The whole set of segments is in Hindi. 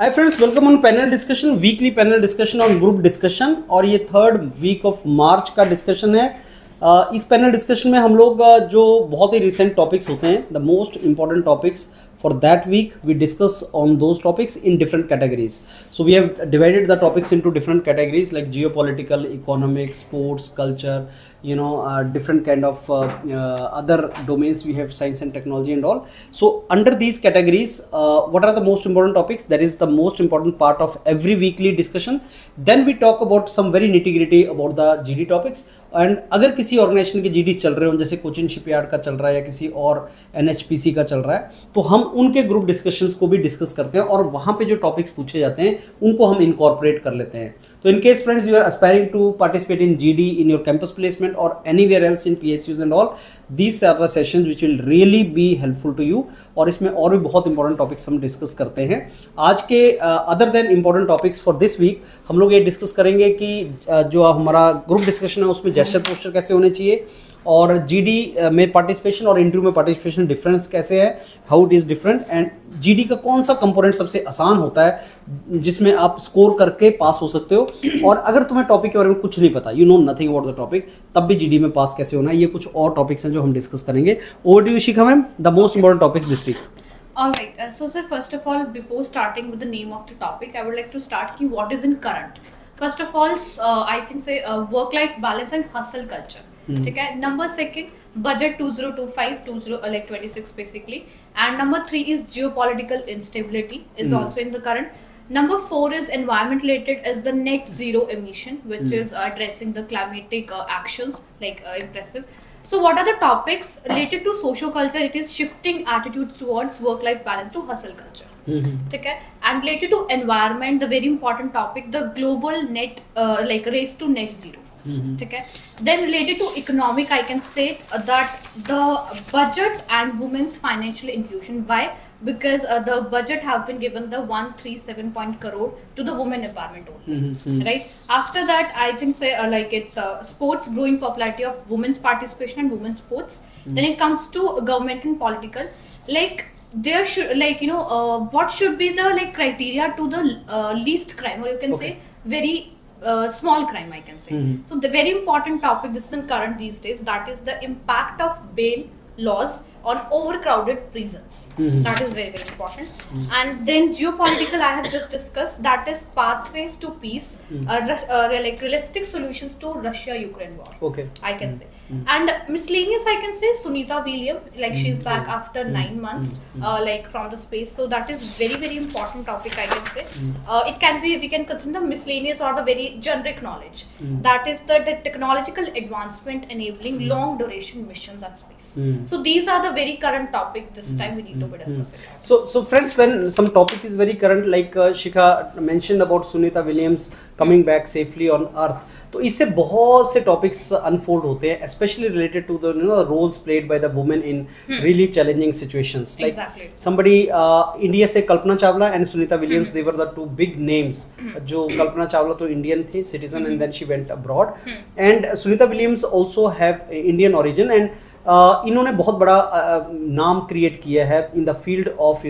Hi friends, welcome on panel discussion, weekly panel discussion on group discussion. और ये थर्ड वीक ऑफ मार्च का डिस्कशन है। इस पैनल डिस्कशन में हम लोग जो बहुत ही रिसेंट टॉपिक्स होते हैं, the most important topics for that week, we discuss on those topics in different categories. So we have divided the topics into different categories like geopolitical, economic, sports, culture, different kind of other domains. We have science and technology and all. So under these categories, what are the most important topics? That is the most important part of every weekly discussion. Then we talk about some very nitty gritty about the GD topics. And अगर किसी ऑर्गेनाइजेशन के जीडीज चल रहे हो, जैसे कोचिन शिपयार्ड का चल रहा है या किसी और एनएचपीसी का चल रहा है, तो हम उनके ग्रुप डिस्कशंस को भी डिस्कस करते हैं और वहाँ पे जो टॉपिक्स पूछे जाते हैं उनको हम इनकॉर्पोरेट कर लेते हैं। तो in case friends you are aspiring to participate in GD in your campus placement or anywhere else in PSUs and all, these are the sessions which will really be helpful to you. और इसमें और भी बहुत इंपॉर्टेंट टॉपिक्स हम डिस्कस करते हैं। आज के other than important topics for this week हम लोग ये डिस्कस करेंगे कि जो हमारा ग्रुप डिस्कशन है उसमें जेस्चर पोस्चर कैसे होने चाहिए, और जीडी में पार्टिसिपेशन और इंटरव्यू में पार्टिसिपेशन डिफरेंस कैसे है, how it is different, and GD का कौन सा कंपोनेंट सबसे आसान होता है जिसमें आप स्कोर करके पास हो सकते हो। और अगर तुम्हें टॉपिक के बारे में कुछ नहीं पता, you know nothing about the topic, तब भी जीडी में पास कैसे होना है, ये कुछ और टॉपिक्स हैं जो हम डिस्कस करेंगे। Over to you Shikha ma'am, the most important topics this week. All right. So, sir, first of all, before starting with the name of the topic, I would like to start ki what is in current. First of all, I think say work-life balance and hustle culture. ठीक है. Number second, budget 2025, 26 basically. And number 3 is geopolitical instability is also in the current. Number 4 is environment related as the net zero emission, which is addressing the climatic actions like impressive. So what are the topics related to social culture? It is shifting attitudes towards work-life balance to hustle culture. ठीक है. And related to environment, the very important topic, the global net race to net zero. ठीक है. Then related to economic, I can say that the budget and women's financial inclusion. Why? Because the budget have been given the 137 crore to the women empowerment only, right? After that, I think say it's sports, growing popularity of women's participation and women's sports. Then it comes to government and political, like there should what should be the criteria to the least crime, or you can say very small crime, I can say. So the very important topic, this is in current these days, that is the impact of bail laws on overcrowded prisons. That is very, very important. And then geopolitical, I have just discussed, that is pathways to peace, realistic solutions to Russia-Ukraine war. Okay. I can say. And miscellaneous, I can say Sunita Williams, like she's back after 9 months, from the space. So that is very, very important topic, I can say. It can be, we can consider the miscellaneous or the very generic knowledge. That is the technological advancement enabling long duration missions at space. So these are the very current topic this time we need to be discussing. So friends, when some topic is very current, like Shikha mentioned about Sunita Williams coming back safely on Earth, तो इससे बहुत से टॉपिक्स अनफोल्ड होते हैं, specially related to the roles played by the women in really challenging situations. Like somebody India से Kalpana Chawla and Sunita Williams, they were the two big names. जो कल्पना चावला तो इंडियन थी citizen and then she went abroad, and Sunita Williams also have Indian origin, and इन्होंने बहुत बड़ा नाम क्रिएट किया है in the field of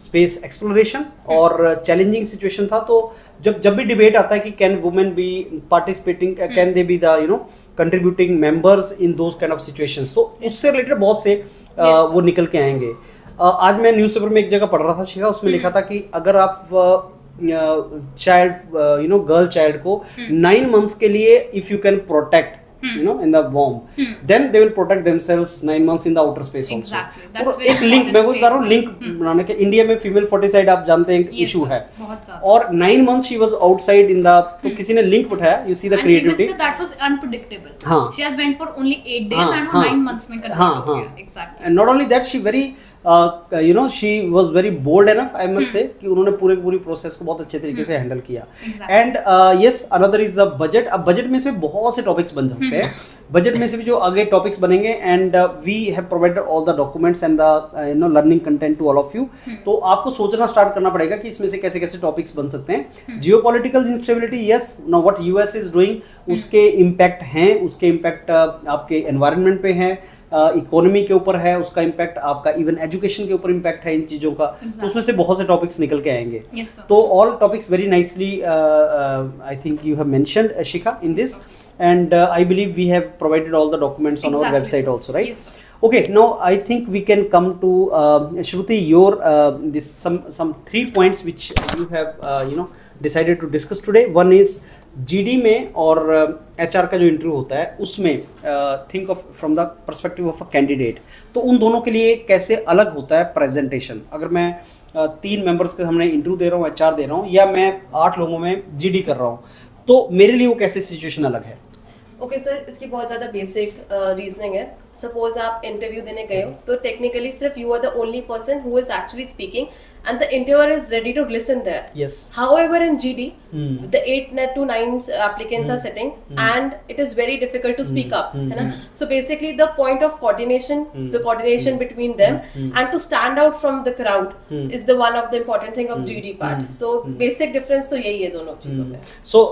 space exploration. और चैलेंजिंग सिचुएशन था, तो जब भी डिबेट आता है कि can women be participating, can they be the contributing members in those kind of situations, तो उससे रिलेटेड बहुत से वो निकल के आएंगे। आज मैं न्यूज़पेपर में एक जगह पढ़ रहा था शिखा, उसमें लिखा था कि अगर आप चाइल्ड गर्ल चाइल्ड को 9 months के लिए if you can protect in the womb, then they will protect themselves 9 months in the outer space also. Exactly. एक लिंक मैं बोल रहा हूँ, लिंक बनाने के इंडिया में फीमेल फोर्टिसाइड आप जानते हैं इशू है, और 9 months she was outside in the, तो किसी ने लिंक उठाया, you see the creativity. And that was unpredictable. हाँ. She has went for only 8 days and 9 months में कर दिया. Exactly. And not only that, she very she was very bold enough, I must say, कि उन्होंने पूरी प्रोसेस को बहुत अच्छे तरीके से हैंडल किया. And yes, another is the budget. अब बजट में से बहुत से टॉपिक्स बन सकते हैं. बजट में से भी जो आगे टॉपिक्स बनेंगे, and we have provided all the documents and the learning content to all of you. तो आपको सोचना स्टार्ट करना पड़ेगा कि इसमें से कैसे कैसे टॉपिक्स बन सकते हैं। Geopolitical instability, yes, know what US is doing, उसके इम्पैक्ट हैं, उसके इम्पैक्ट आपके एनवायरनमेंट पे हैं, इकोनॉमी के ऊपर है, उसका इम्पैक्ट आपका इवन एजुकेशन के ऊपर इम्पैक्ट है इन चीज़ों का। तो उसमें से बहुत से टॉपिक्स निकल के आएंगे। तो all topics very nicely I think you have mentioned Shikha in this, and I believe we have provided all the documents on our website also, right? Okay, now I think we can come to Shruti, your this some 3 points which you have decided to discuss today. One is GD में और HR का जो इंटरव्यू होता है उसमें think of from the perspective of a candidate, तो उन दोनों के लिए कैसे अलग होता है प्रेजेंटेशन। अगर मैं 3 मेंबर्स के सामने इंटरव्यू दे रहा हूँ, HR दे रहा हूँ, या मैं 8 लोगों में GD कर रहा हूँ, तो मेरे लिए वो कैसे सिचुएशन अलग है? ओके सर, इसकी बहुत ज़्यादा बेसिक रीजनिंग है। सपोज आप इंटरव्यू देने गए हो, तो टेक्निकली सिर्फ you are the only person who is actually speaking and the interviewer is ready to listen there. Yes. However, in GD, the 8 to 9 applicants are sitting, and it is very difficult to speak up. है ना? So basically, the point of coordination, the coordination between them, and to stand out from the crowd is the one of the important thing of GD part. So basic difference तो यही है दोनों चीजों में। So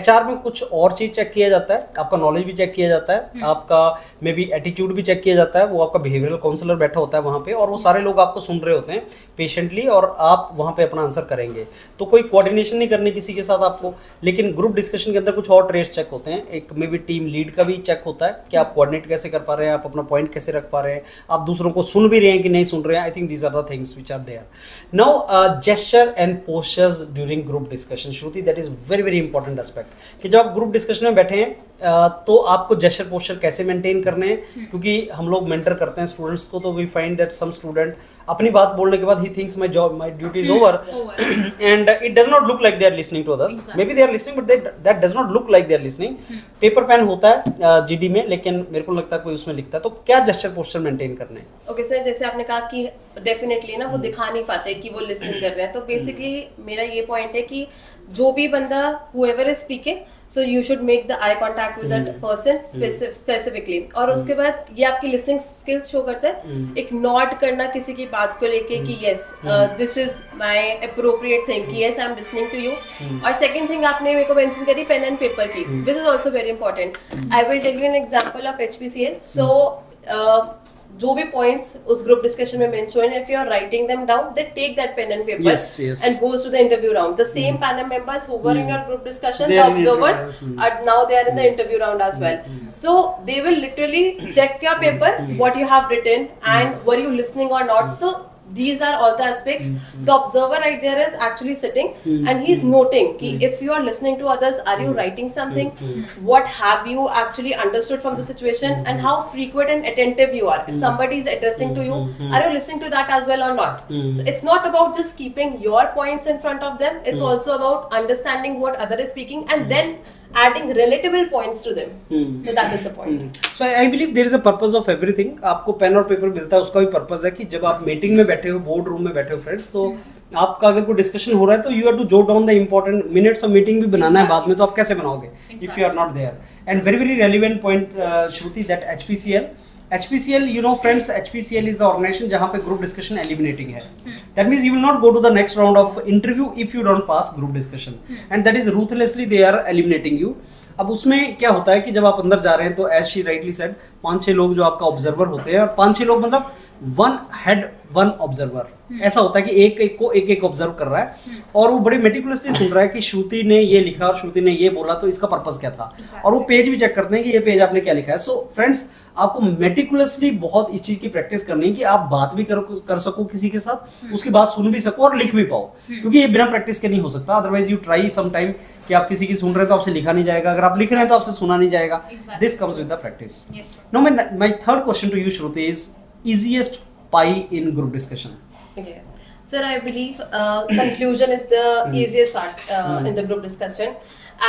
HR में कुछ और चीज चेक किया जाता है, आपका नॉलेज भी चेक किया जाता है, आपका मे बी एटीट्यूड भी चेक किया जाता है। वो आपका बिहेवियरल काउंसलर बैठा होता है वहाँ पे, और वो सारे लोग आपको सुन रहे होते हैं पेशेंटली, और आप वहाँ पे अपना आंसर करेंगे। तो कोई कोऑर्डिनेशन नहीं करनी किसी के साथ आपको। लेकिन ग्रुप डिस्कशन के अंदर कुछ और ट्रेस चेक होते हैं। एक मे बी टीम लीड का भी चेक होता है कि आप कोऑर्डिनेट कैसे कर पा रहे हैं, आप अपना पॉइंट कैसे रख पा रहे हैं, आप दूसरों को सुन भी रहे हैं कि नहीं सुन रहे हैं। I think these are the things which are there. Now gesture and postures during group discussion, Shruti, that is very very important aspect कि जब आप ग्रुप डिस्कशन में बैठे हैं तो आपको जेस्चर पोस्चर कैसे मेंटेन करने हैं। क्योंकि हम लोग मेंटर करते हैं स्टूडेंट्स को, तो we find that some student अपनी बात बोलने के बाद ही thinks my job, my duty is over, and it does not look like they are listening to others. Maybe they are listening but that does not look like they are listening. Paper pen होता है जीडी में, लेकिन मेरे को लगता है कोई उसमें लिखता है। तो क्या जेस्चर पोस्चर मेंटेन करने हैं? ओके सर, जैसे आपने कहा कि डेफिनेटली ना वो दिखा नहीं पाते कि वो लिसन कर रहे हैं, तो बेसिकली मेरा ये पॉइंट है कि जो भी बंदा whoever is speaking, so you should make the eye contact with that person specifically। और उसके बाद ये आपकी listening skills शो करता है। एक nod करना किसी की बात को लेके कि yes this is my appropriate thing, कि yes I'm listening to you। और second thing आपने मेरे को mention करी pen and paper की, which is also very important। I will tell you an example of HPCL। So जो भी पॉइंट्स उस ग्रुप डिस्कशन में mention, if you are writing them down, they take that pen and paper and goes to the interview round. The same panel members who were in your group discussion, the observers are now they are in the interview round as well. So they will literally check your papers, what you have written and were you listening और not. So these are all the aspects। The observer right there is actually sitting and he's noting ki if you are listening to others, are you writing something, what have you actually understood from the situation, and how frequent and attentive you are. If somebody is addressing to you, are you listening to that as well or not? So it's not about just keeping your points in front of them, it's also about understanding what other is speaking and then adding relatable points to them। So that is the point। So I believe there is a purpose of everything। आपको पेन और पेपर मिलता है, उसका भी पर्पस है कि जब आप मीटिंग में बैठे हो, बोर्ड रूम में बैठे हो फ्रेंड्स, तो आपका अगर कोई डिस्कशन हो रहा है तो you have to jot down the important minutes of meeting भी बनाना है बाद में, तो आप कैसे बनाओगे इफ यू आर नॉट देयर। And very very relevant point Shruti, that HPCL, you know friends, HPCL is the organization जहाँ पे group discussion eliminating है। That means you will not go to the next round of interview if you don't pass group discussion, and that is ruthlessly they are eliminating you। अब उसमें क्या होता है कि जब आप अंदर जा रहे हैं तो as she rightly said, 5-6 लोग जो आपका ऑब्जर्वर होते हैं, और 5-6 लोग मतलब 1 head 1 ऑब्जर्वर, ऐसा होता है कि एक एक को एक ऑब्जर्व कर रहा है, और वो बड़े मेटिकुलसली सुन रहा है कि श्रुति ने ये लिखा और श्रुति ने ये बोला, तो इसका पर्पस क्या था, और वो पेज भी चेक करते हैं कि ये पेज आपने क्या लिखा है। सो फ्रेंड्स, आपको मेटिकुलसली बहुत इस चीज की प्रैक्टिस करनी है कि आप बात भी कर सको किसी के साथ, उसकी बात सुन भी सको और लिख भी पाओ, क्योंकि ये बिना प्रैक्टिस के नहीं हो सकता। Otherwise you try some time कि आप किसी की सुन रहे हैं तो आपसे लिखा नहीं जाएगा, अगर आप लिख रहे हैं तो आपसे सुना नहीं जाएगा। This comes with the practice. Now my third question to you Shruti is easiest pie in group discussion? Okay. Sir, I believe conclusion is the easiest part in the group discussion।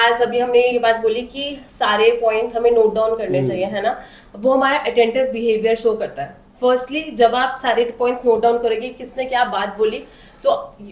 As अभी हमने ये बात बोली कि सारे points हमें note down करने चाहिए, है ना, वो हमारा attentive behavior show करता है। Firstly, जब आप सारे points note down करेंगे किसने क्या बात बोली, तो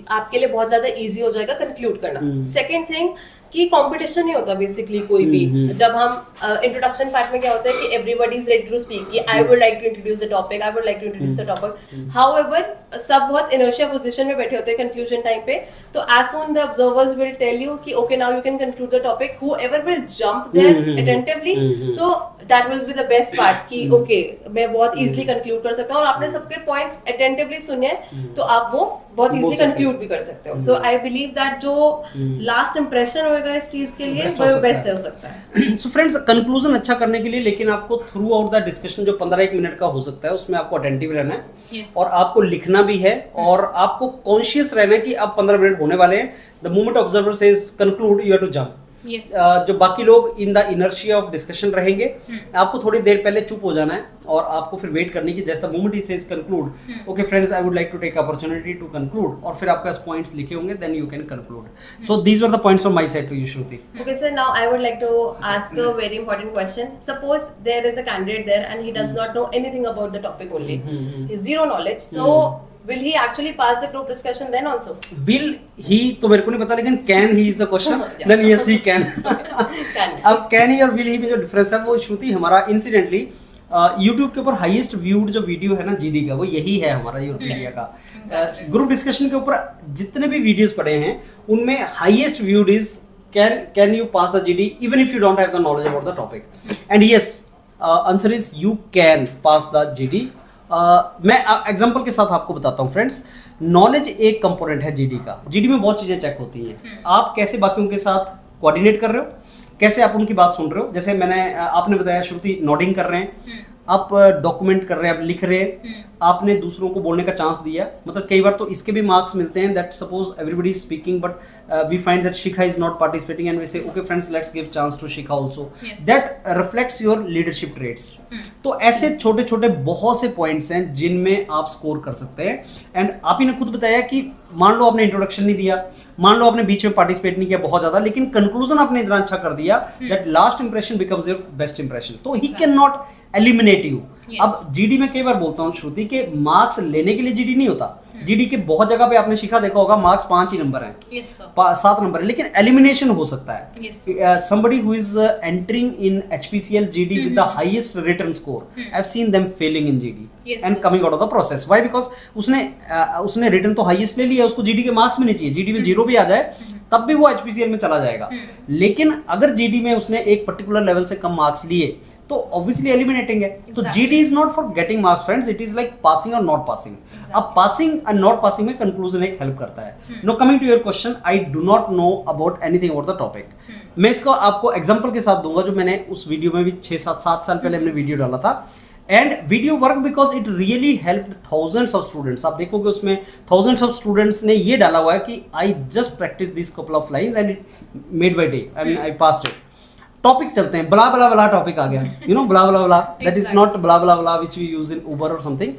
आपके लिए बहुत ज़्यादा easy हो जाएगा conclude करना। Second thing, कि कंपटीशन नहीं होता बेसिकली कोई भी। जब हम इंट्रोडक्शन पार्ट में क्या होता है कि everybody is ready to speak कि I would like to introduce the topic, I would like to introduce the topic. However सब बहुत इनर्शिया पोजीशन में बैठे होते हैं कंक्लूजन टाइम पे, तो as soon the observers will tell you कि okay now you can conclude the topic, whoever will jump there attentively, so that will be the best part कि ओके मैं बहुत इजीली कंक्लूड कर सकता हूं, और आपने सबके पॉइंट्स अटेंटिवली सुने तो आप वो बहुत इजीली कंक्लूड भी कर सकते हो। सो आई बिलीव दैट जो लास्ट इंप्रेशन होगा इस चीज के लिए वो बेस्ट हो सकता है। सो फ्रेंड्स, कंक्लूजन अच्छा करने के लिए लेकिन आपको थ्रू आउट द डिस्कशन जो 15-1 मिनट का हो सकता है उसमें आपको अटेंटिव रहना है और आपको लिखना भी है और आपको कॉन्शियस रहना है कि अब 15 मिनट होने वाले हैं। The moment observer says conclude, you have to jump. जो बाकी लोग in the inertia of discussion रहेंगे, आपको थोड़ी देर पहले चुप हो जाना है और आपको फिर वेट करने की, जैसे द मोमेंट ही says conclude, okay friends I would like to take opportunity to conclude, और फिर आपके पॉइंट्स लिखे होंगे, then you can conclude. So these were the points from my side to you, Shruti. Okay, so now I would like to ask a very important question. Suppose there is a candidate there and he does not know anything about the topic only. He's zero knowledge. So will he actually pass the group discussion then also? Will he तो मेरे को नहीं पता, लेकिन can he is the question. Then yes he can. अब can he और will he में जो डिफरेंस है वो श्रुति हमारा इंसिडेंटली YouTube के ऊपर हाईएस्ट व्यूड जो वीडियो है ना जीडी का, वो यही है हमारा यूरोप इंडिया का। ग्रुप डिस्कशन के ऊपर जितने भी वीडियोस पड़े हैं उनमें highest viewed is can you pass the GD even if you don't have the knowledge about the topic, and yes answer is you can pass the GD. मैं एग्जांपल के साथ आपको बताता हूँ फ्रेंड्स। नॉलेज एक कंपोनेंट है जीडी का। जीडी में बहुत चीजें चेक होती हैं, आप कैसे बाकियों के साथ कोऑर्डिनेट कर रहे हो, कैसे आप उनकी बात सुन रहे हो, जैसे आपने बताया श्रुति नोडिंग कर रहे हैं, आप डॉक्यूमेंट कर रहे हैं, आप लिख रहे हैं, आपने दूसरों को बोलने का चांस दिया। मतलब कई बार तो इसके भी मार्क्स मिलते हैं that suppose everybody is speaking but we find that Shikha is not participating and we say okay friends let's give chance to Shikha also, that reflects your leadership traits. तो ऐसे छोटे छोटे बहुत से पॉइंट्स हैं जिनमें आप स्कोर कर सकते हैं। एंड आप ही ने खुद बताया कि मान लो आपने इंट्रोडक्शन नहीं दिया, मान लो आपने बीच में पार्टिसिपेट नहीं किया बहुत ज्यादा, लेकिन कंक्लूजन आपने इतना अच्छा कर दिया that last impression becomes your best impression, तो he can not eliminate you. अब जीडी में कई बार बोलता हूँ श्रुति के मार्क्स लेने के लिए जीडी नहीं होता। जीडी के बहुत जगह पे आपने शिखा देखा होगा मार्क्स 5 ही नंबर हैं, 7 नंबर है, लेकिन एलिमिनेशन हो सकता है। somebody who is entering in HPCL GD with the highest written score, I've seen them failing in GD and coming out of the process. Why? Because उसने रिटर्न तो हाईएस्ट ले लिया, उसको जीडी के मार्क्स में नहीं चाहिए, जीडी में 0 भी आ जाए तब भी वो HPCL में चला जाएगा। लेकिन अगर जीडी में उसने एक पर्टिकुलर लेवल से कम मार्क्स लिए तो ऑब्वियसली एलिमिनेटिंग है। तो GD is not for getting marks friends, it is like passing और नॉट पासिंग। अब पासिंग और नॉट पासिंग में कंक्लूजन एक हेल्प करता है। No coming to your question, I do not know about anything about the topic. मैं इसको आपको एग्जांपल के साथ दूंगा जो मैंने उस वीडियो में भी 6-7 साल पहले हमने वीडियो डाला था। And video work because it really helped thousands of students. आप देखोगे उसमें थाउजेंड्स ऑफ स्टूडेंट्स ने ये डाला हुआ है कि I just practice this couple of lines and it made by day and I passed it. Topic चलते हैं, ब्ला ब्ला ब्ला टॉपिक आ गया, you know bla bla bla, that is not bla bla bla which we use in Uber और something,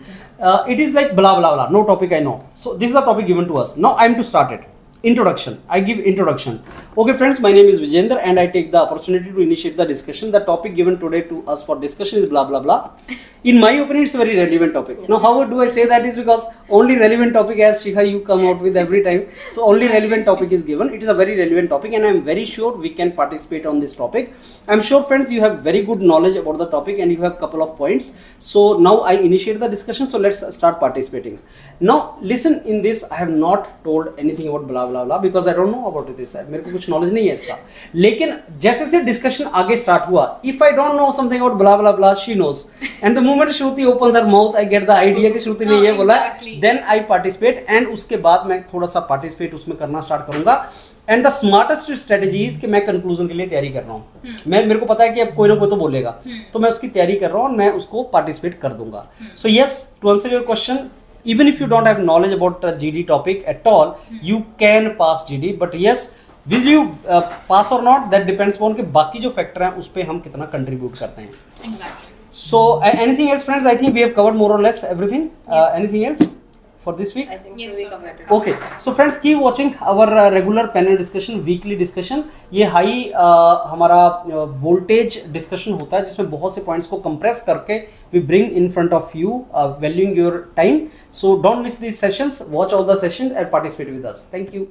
it is like bla bla bla, no topic I know, so this is the topic given to us. Now I am to start it. Introduction. I give introduction. Okay friends, my name is Vijender and I take the opportunity to initiate the discussion. The topic given today to us for discussion is blah blah blah. In my opinion, it's a very relevant topic. Now how do I say that is because only relevant topic as Shikha you come out with every time. So only relevant topic is given. It is a very relevant topic and I am very sure we can participate on this topic. I am sure friends you have very good knowledge about the topic and you have couple of points. So now I initiate the discussion. So let's start participating. Now listen, in this I have not told anything about blah blah blah because I don't know about this. मेरे को कुछ knowledge नहीं है इसका, लेकिन जैसे से discussion आगे start हुआ, if I don't know something about blah blah blah, she knows. And the moment Shruti opens her mouth, I get the idea कि श्रुति ने ये बोला, then I participate and उसके बाद मैं थोड़ा सा participate उसमें करना start करूँगा। And the smartest strategy is कि मैं conclusion के लिए तैयारी कर रहा हूँ। मेरे को पता है कि अब कोई ना कोई तो बोलेगा, तो मैं उसकी तैयारी कर रहा हूँ और मैं उसको participate कर दूंगा। So yes, to answer your question, even if you don't have knowledge about GD topic at all, you can pass GD. But yes, will you pass or not? That depends upon कि बाकी जो factor हैं उस पे हम कितना contribute करते हैं। Exactly. So anything else, friends? I think we have covered more or less everything. Anything else for this week? I think so we covered it. Okay. So friends, keep watching our regular panel discussion, weekly discussion. ये हाई हमारा voltage discussion होता है जिसमें बहुत से points को compress करके we bring in front of you, valuing your time. So don't miss these sessions. Watch all the sessions and participate with us. Thank you.